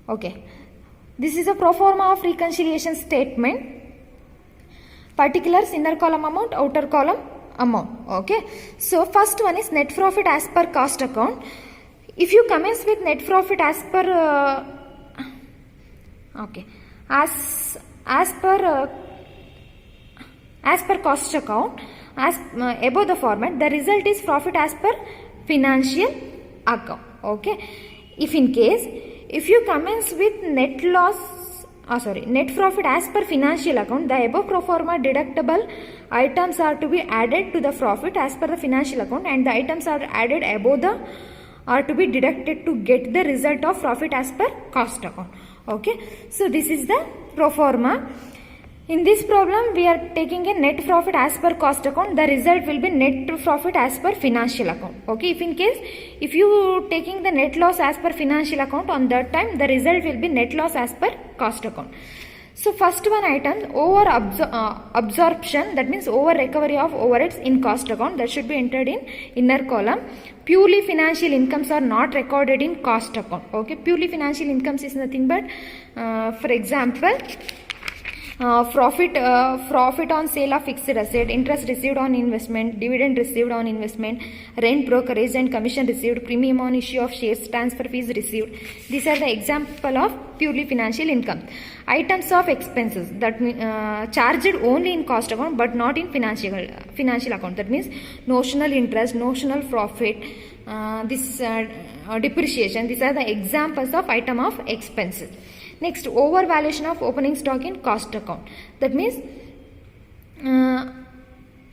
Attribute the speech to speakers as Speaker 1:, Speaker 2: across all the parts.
Speaker 1: Okay, this is a pro forma of reconciliation statement. Particulars, inner column amount, outer column amount. Okay, so first one is net profit as per cost account. If you commence with net profit as per as per cost account, as above the format, the result is profit as per financial account. Okay, if in case if you commence with net profit as per financial account, the above pro forma deductible items are to be added to the profit as per the financial account, and the items are added above the are to be deducted to get the result of profit as per cost account. Okay, so this is the pro forma. In this problem, we are taking a net profit as per cost account. The result will be net profit as per financial account. Okay, if in case if you taking the net loss as per financial account, on that time the result will be net loss as per cost account. So first one item, over absorption, that means over recovery of overheads in cost account, that should be entered in inner column. Purely financial incomes are not recorded in cost account. Okay, purely financial incomes is nothing but for example, profit on sale of fixed asset, interest received on investment, dividend received on investment, rent, brokerage and commission received, premium on issue of shares, transfer fees received. These are the example of purely financial income. Items of expenses, that means charged only in cost account but not in financial account. That means notional interest, notional profit, depreciation. These are the examples of item of expenses. Next, overvaluation of opening stock in cost account. That means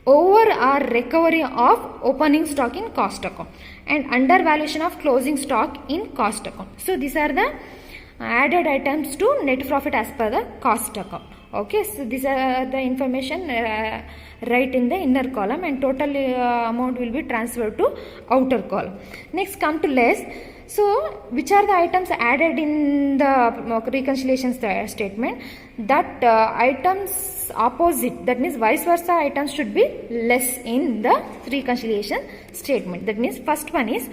Speaker 1: over or recovery of opening stock in cost account, and undervaluation of closing stock in cost account. So these are the added items to net profit as per the cost account. Okay, so these are the information right in the inner column, and total amount will be transferred to outer column. Next, come to less. So which are the items added in the reconciliation statement? That items opposite, that means vice versa items should be less in the reconciliation statement. That means first one is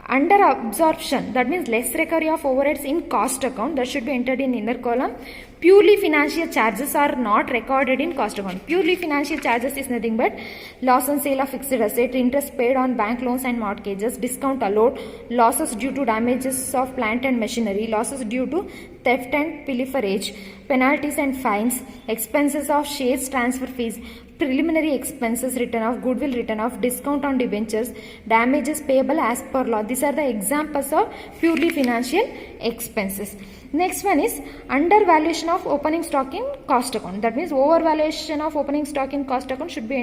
Speaker 1: under absorption, that means less recovery of overheads in cost account, that should be entered in inner column. Purely financial charges are not recorded in cost account. Purely financial charges is nothing but loss on sale of fixed asset, interest paid on bank loans and mortgages, discount allowed, losses due to damages of plant and machinery, losses due to theft and pilferage, penalties and fines, expenses of shares transfer fees, preliminary expenses written off, goodwill written off, discount on debentures, damages payable as per law. These are the examples of purely financial expenses. Next one is undervaluation of opening stock in cost account. That means overvaluation of opening stock in cost account should be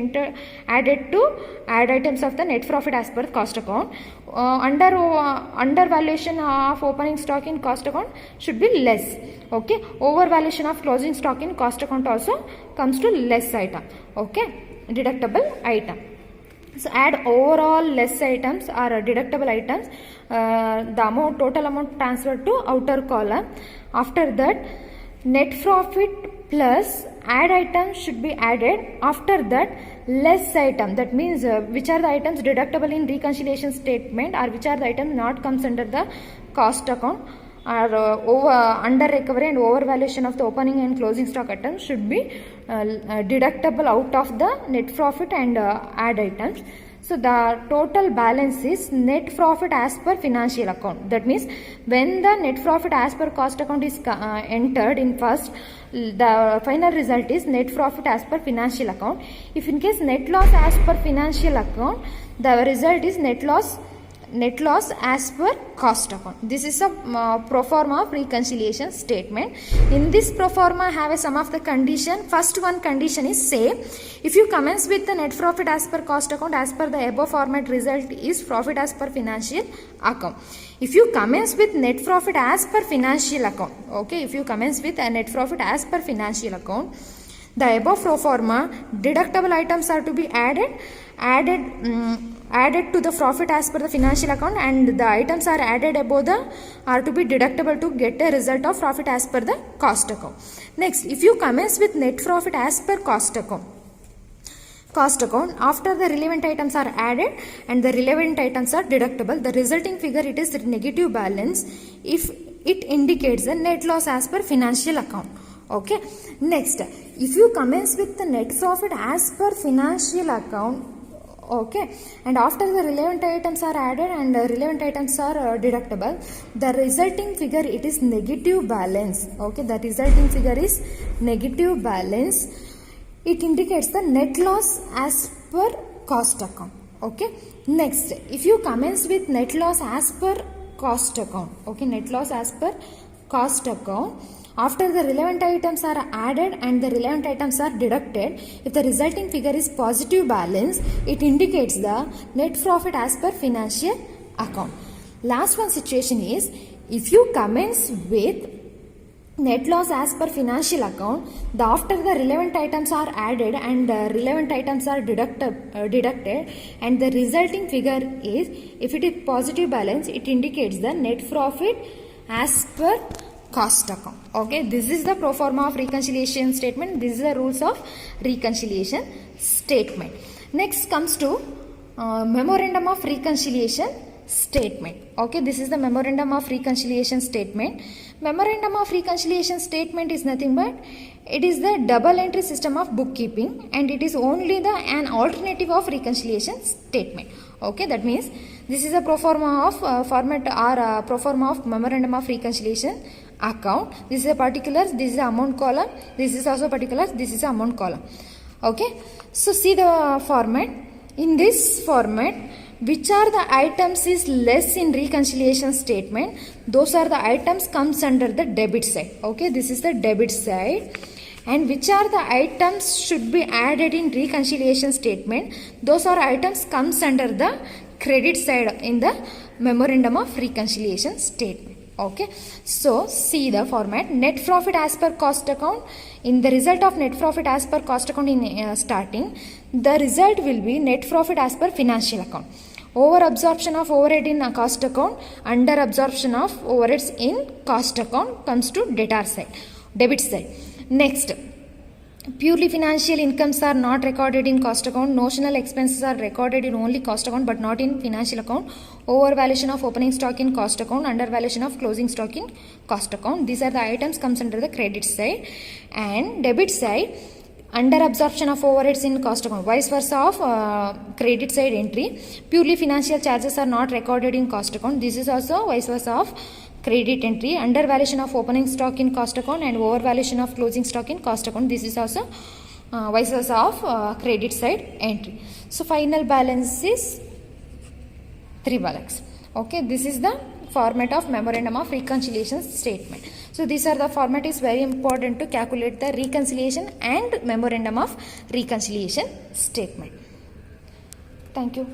Speaker 1: added to add items of the net profit as per cost account. Undervaluation of opening stock in cost account should be less. Okay, overvaluation of closing stock in cost account also comes to less item. Okay, deductible item. So add overall less items or deductible items, the amount, total amount transferred to outer column. After that, net profit plus add items should be added. After that, less item, that means which are the items deductible in reconciliation statement, or which are the items not comes under the cost account, or under recovery and overvaluation of the opening and closing stock items should be deductible out of the net profit and add items. So the total balance is net profit as per financial account. That means when the net profit as per cost account is entered in first, the final result is net profit as per financial account. If in case net loss as per financial account, the result is net loss as per cost account. This is a pro forma of reconciliation statement. In this pro forma have a sum of the condition. First one condition is, say if you commence with the net profit as per cost account, as per the above format, result is profit as per financial account. If you commence with net profit as per financial account, okay, if you commence with a net profit as per financial account, the above pro forma deductible items are to be added to the profit as per the financial account, and the items are added above are to be deductible to get a result of profit as per the cost account. Next, if you commence with net profit as per cost account, after the relevant items are added and the relevant items are deductible, the resulting figure, it is negative balance. If it indicates the net loss as per financial account. Okay, next, if you commence with the net profit as per financial account, okay, and after the relevant items are added and relevant items are deductible, the resulting figure, it is negative balance. Okay, the resulting figure is negative balance. It indicates the net loss as per cost account. Okay, next, if you commence with net loss as per cost account, okay, net loss as per cost account, after the relevant items are added and the relevant items are deducted, if the resulting figure is positive balance, it indicates the net profit as per financial account. Last one situation is, if you commence with net loss as per financial account, after the relevant items are added and relevant items are deducted and the resulting figure is, if it is positive balance, it indicates the net profit as per cost account. Okay, this is the pro forma of reconciliation statement. This is the rules of reconciliation statement. Next comes to memorandum of reconciliation statement. Okay, this is the memorandum of reconciliation statement. Memorandum of reconciliation statement is nothing but it is the double entry system of bookkeeping, and it is only an alternative of reconciliation statement. Okay, that means this is a pro forma of format or pro forma of memorandum of reconciliation account. This is a particulars, this is the amount column, this is also particulars, this is the amount column. Okay, so see the format. In this format, which are the items is less in reconciliation statement, those are the items comes under the debit side. Okay, this is the debit side. And which are the items should be added in reconciliation statement, those are items comes under the credit side in the memorandum of reconciliation statement. Okay, so see the format. Net profit as per cost account. In the result of net profit as per cost account in starting, the result will be net profit as per financial account. Over absorption of overhead in a cost account, under absorption of overheads in cost account comes to debtor side, debit side. Next, purely financial incomes are not recorded in cost account. Notional expenses are recorded in only cost account but not in financial account. Overvaluation of opening stock in cost account, undervaluation of closing stock in cost account. These are the items comes under the credit side. And debit side, under absorption of overheads in cost account, vice versa of credit side entry. Purely financial charges are not recorded in cost account. This is also vice versa of credit entry. Undervaluation of opening stock in cost account and overvaluation of closing stock in cost account. This is also vice versa of credit side entry. So final balance is 3 lakhs. Okay, this is the format of memorandum of reconciliation statement. So these are the format is very important to calculate the reconciliation and memorandum of reconciliation statement. Thank you.